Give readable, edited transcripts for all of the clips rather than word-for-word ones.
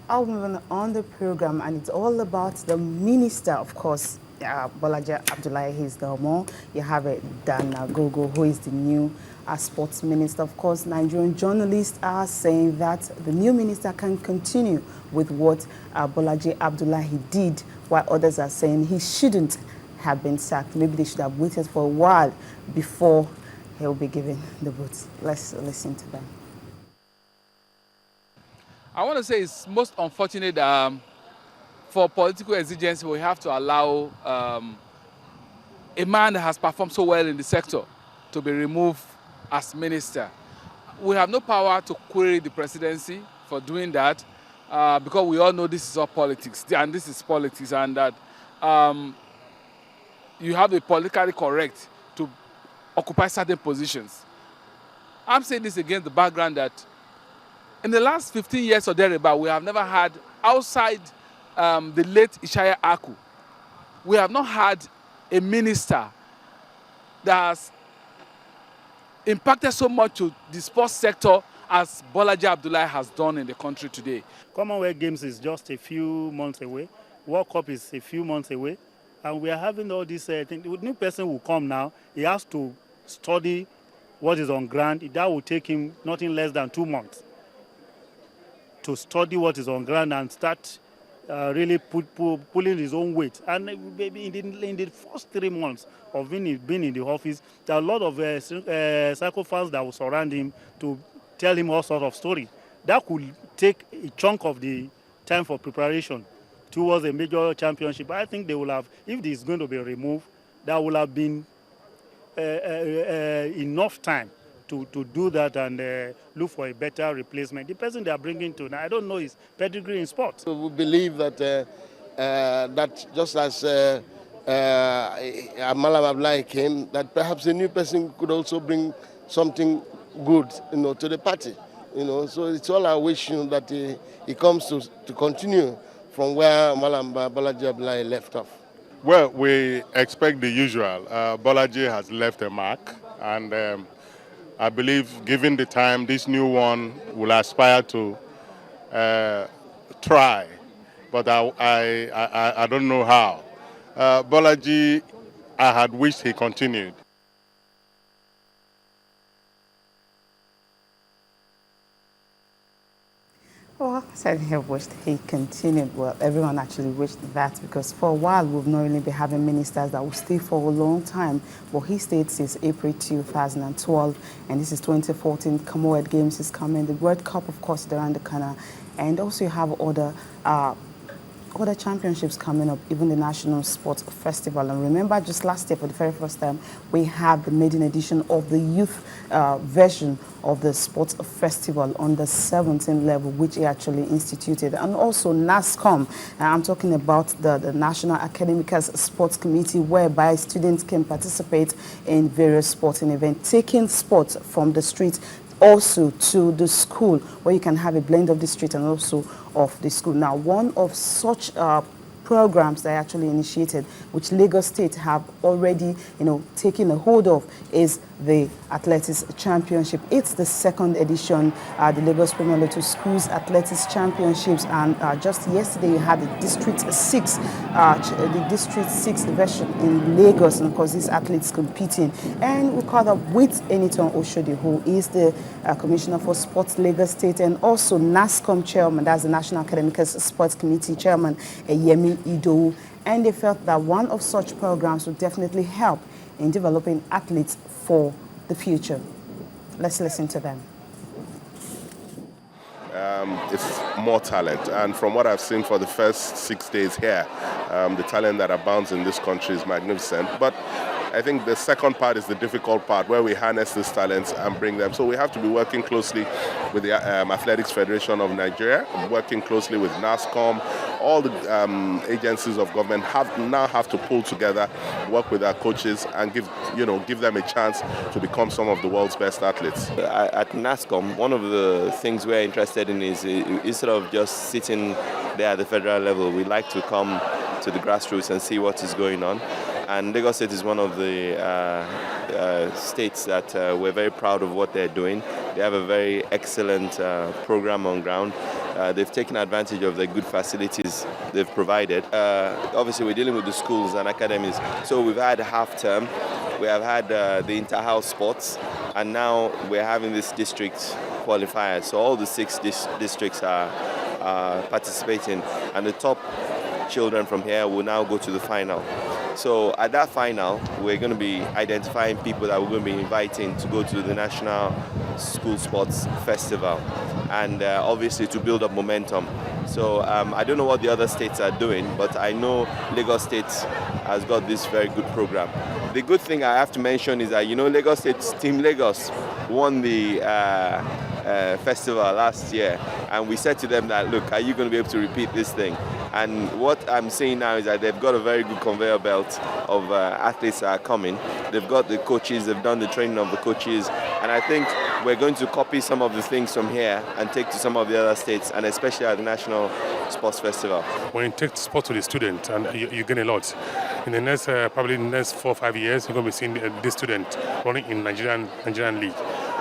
I'll move on the program, and it's all about the minister, of course. Bolaji Abdullahi, he's no more. You have it, Dan Gogo, who is the new sports minister. Of course, Nigerian journalists are saying that the new minister can continue with what Bolaji Abdullahi did, while others are saying he shouldn't have been sacked. Maybe they should have waited for a while before he'll be given the boots. Let's listen to them. I want to say it's most unfortunate for political exigency, we have to allow a man that has performed so well in the sector to be removed as minister. We have no power to query the presidency for doing that because we all know this is all politics, and this is politics, and that you have to be politically correct to occupy certain positions. I'm saying this against the background that in the last 15 years or thereabout, we have never had, outside the late Ishaya Aku, we have not had a minister that has impacted so much to the sports sector as Bolaji Abdullahi has done in the country today. Commonwealth Games is just a few months away. World Cup is a few months away. And we are having all these things. The new person will come now. He has to study what is on ground. That will take him nothing less than 2 months to study what is on ground and start really pulling his own weight. And maybe in the first 3 months of being in the office, there are a lot of cycle fans that will surround him to tell him all sorts of stories. That could take a chunk of the time for preparation towards a major championship. I think they will have, if this is going to be removed, that will have been enough time to do that and look for a better replacement. The person they are bringing to now, I don't know his pedigree in sports. So we believe that that just as Malam Abdullahi came, that perhaps a new person could also bring something good, to the party. So it's all our wish that he comes to continue from where Malam Bolaji Abdullahi left off. Well, we expect the usual. Bolaji has left a mark, and I believe, given the time, this new one will aspire to try, but I don't know how. Bolaji, I had wished he continued. Well, I said he wished he continued. Well, everyone actually wished that, because for a while we've not really been having ministers that will stay for a long time. But he stayed since April 2012, and this is 2014. Commonwealth Games is coming. The World Cup, of course, is around the corner, and also you have other championships coming up, even the National Sports Festival. And remember, just last year, for the very first time, we had the maiden edition of the youth version of the Sports Festival on the 17th level, which he actually instituted. And also NASCOM, I'm talking about the National Academic Sports Committee, whereby students can participate in various sporting events, taking sports from the street also to the school, where you can have a blend of the street and also of the school. Now, one of such programs that I actually initiated, which Lagos State have already, taken a hold of, is the Athletics Championship. It's the second edition, the Lagos Premier Lotto Schools Athletics Championships, and just yesterday you had the District 6, version in Lagos, and of course these athletes competing. And we caught up with Eniton Oshodi, who is the Commissioner for Sports Lagos State, and also NASCOM Chairman, that's the National Academic Sports Committee Chairman, Yemi Ido, and they felt that one of such programs would definitely help in developing athletes for the future. Let's listen to them. It's more talent, and from what I've seen for the first 6 days here, the talent that abounds in this country is magnificent. But I think the second part is the difficult part, where we harness these talents and bring them. So we have to be working closely with the Athletics Federation of Nigeria, working closely with NASCOM. All the agencies of government now have to pull together, work with our coaches, and give them a chance to become some of the world's best athletes. At NASCOM, one of the things we're interested in is, instead of just sitting there at the federal level, we like to come to the grassroots and see what is going on. And Lagos State is one of the states that we're very proud of what they're doing. They have a very excellent program on ground. They've taken advantage of the good facilities they've provided. Obviously, we're dealing with the schools and academies. So we've had half term, we have had the inter-house sports, and now we're having this district qualifier. So all the 6 districts are participating, and the top children from here will now go to the final. So at that final, we're going to be identifying people that we're going to be inviting to go to the National School Sports Festival, and obviously to build up momentum. So I don't know what the other states are doing, but I know Lagos State has got this very good program. The good thing I have to mention is that, Lagos State's Team Lagos won the festival last year, and we said to them that, look, are you going to be able to repeat this thing? And what I'm saying now is that they've got a very good conveyor belt of athletes that are coming. They've got the coaches, they've done the training of the coaches, and I think we're going to copy some of the things from here and take to some of the other states, and especially at the National Sports Festival. When you take sport to the student, and you gain a lot. In the next, probably in the next 4 or 5 years, you're going to be seeing this student running in Nigerian League.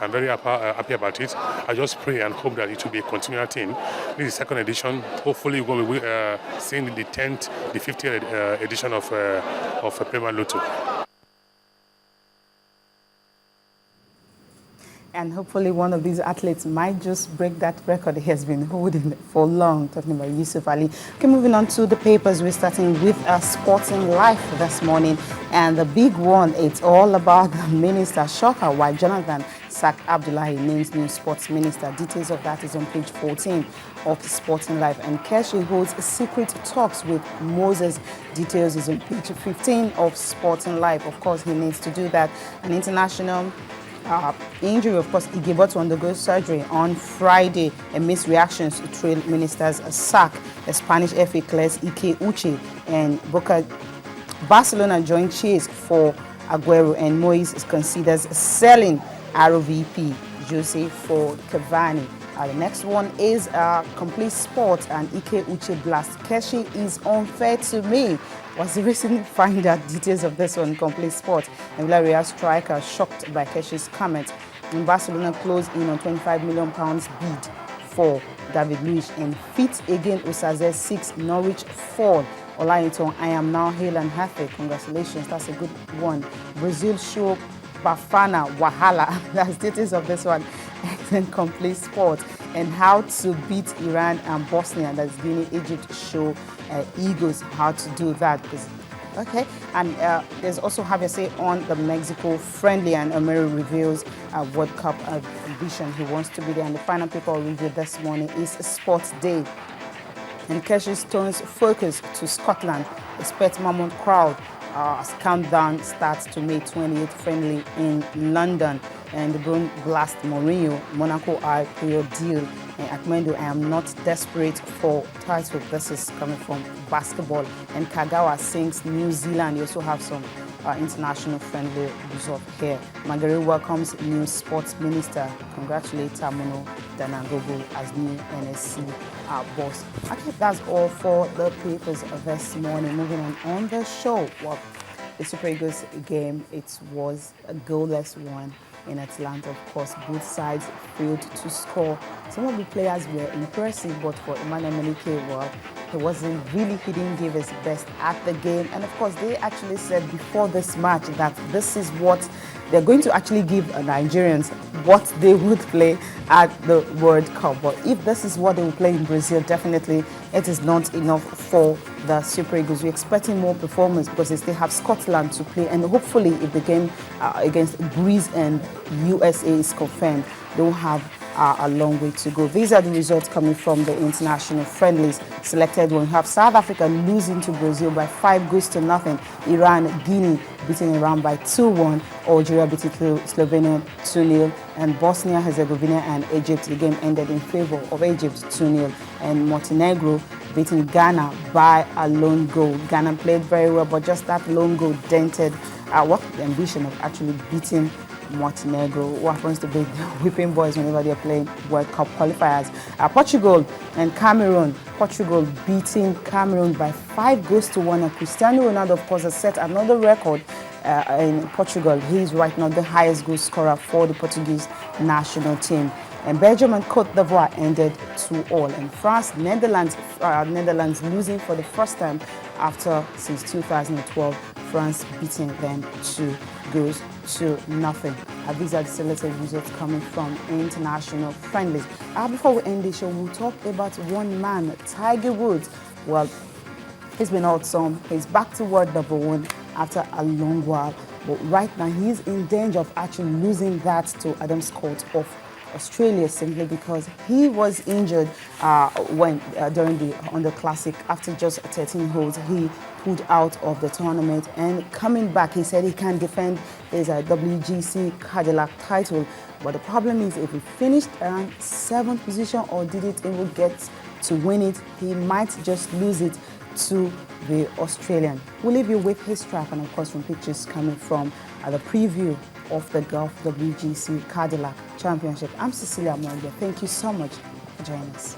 I'm very happy about it. I just pray and hope that it will be a continual thing. This is the 2nd edition. Hopefully, we're going to be seeing the 10th, the 50th edition of Premier Lotto. And hopefully one of these athletes might just break that record he has been holding for long, talking about Yusuf Ali. Okay, moving on to the papers, we're starting with Sporting Life this morning. And the big one, it's all about the minister, shocker, why Jonathan Abdullahi names new sports minister. Details of that is on page 14 of Sporting Life. And Keshi holds secret talks with Moses. Details is on page 15 of Sporting Life. Of course, he needs to do that. An international injury, of course, he gave out to undergo surgery on Friday amidst reactions to trade minister's sack. The Spanish FA clears Ike Uche, and Barcelona joined chase for Aguero, and Moyes considers selling ROVP Jose for Cavani. The next one is Complete Sport and Ike Uche blast. Keshi is unfair to me. Was the reason? Find out details of this one, Complete Sport. And Villarreal striker shocked by Keshi's comment. And Barcelona closed in on £25 million bid for David Luiz, and fit again Osaze 6, Norwich 4. Olayiton, I am now hale and healthy. Congratulations, that's a good one. Brazil show Bafana Wahala. That's details of this one. And Complete Sport. And how to beat Iran and Bosnia. That's Guinea, Egypt show Eagles how to do that. Okay, and there's also have a say on the Mexico friendly, and Omeri reveals World Cup ambition. He wants to be there. And the final paper I'll review this morning is Sports Day. And Keshi turns focus to Scotland. Expect mammoth crowd. Countdown starts to May 28th friendly in London. And the Brun blast Mourinho, Monaco are your deal. And Akmendo, I am not desperate for title. This is coming from basketball. And Kagawa sings New Zealand. You also have some international friendly result here. Magari welcomes new sports minister. Congratulate Tamuno Danagogo as new NSC boss. Okay, that's all for the papers this morning. Moving on the show. Well, the Super Eagles game, it was a goalless one in Atlanta. Of course, both sides failed to score. Some of the players were impressive, but for Emmanuel Melike, well, he didn't give his best at the game. And of course, they actually said before this match that this is what they're going to actually give Nigerians what they would play at the World Cup. But if this is what they will play in Brazil, definitely it is not enough for the Super Eagles. We're expecting more performance because they still have Scotland to play. And hopefully, if the game against Greece and USA is confirmed, they will have a long way to go. These are the results coming from the international friendlies. Selected one, we have South Africa losing to Brazil by 5-0. Iran, Guinea beating Iran by 2-1. Algeria beating Slovenia 2-0. And Bosnia-Herzegovina and Egypt, the game ended in favor of Egypt 2-0. And Montenegro beating Ghana by a lone goal. Ghana played very well, but just that lone goal dented the ambition of actually beating Montenegro, who happens to be the whipping boys whenever they're playing World Cup qualifiers. Portugal and Cameroon. Portugal beating Cameroon by 5-1. And Cristiano Ronaldo, of course, has set another record in Portugal. He is right now the highest goal scorer for the Portuguese national team. And Belgium and Cote d'Ivoire ended 2-2. And France, Netherlands losing for the first time since 2012. France beating them 2-0. These are the selected results coming from international friendlies. Before we end the show, we'll talk about one man, Tiger Woods. Well, he's been awesome. He's back to world #1 after a long while. But right now, he's in danger of actually losing that to Adam Scott of Australia, simply because he was injured during the Classic. After just 13 holes, he pulled out of the tournament, and coming back, he said he can defend his WGC Cadillac title. But the problem is, if he finished around 7th position or didn't even get to win it, he might just lose it to the Australian. We'll leave you with his track and, of course, from pictures coming from the preview of the Golf WGC Cadillac Championship. I'm Cecilia Morgan. Thank you so much for joining us.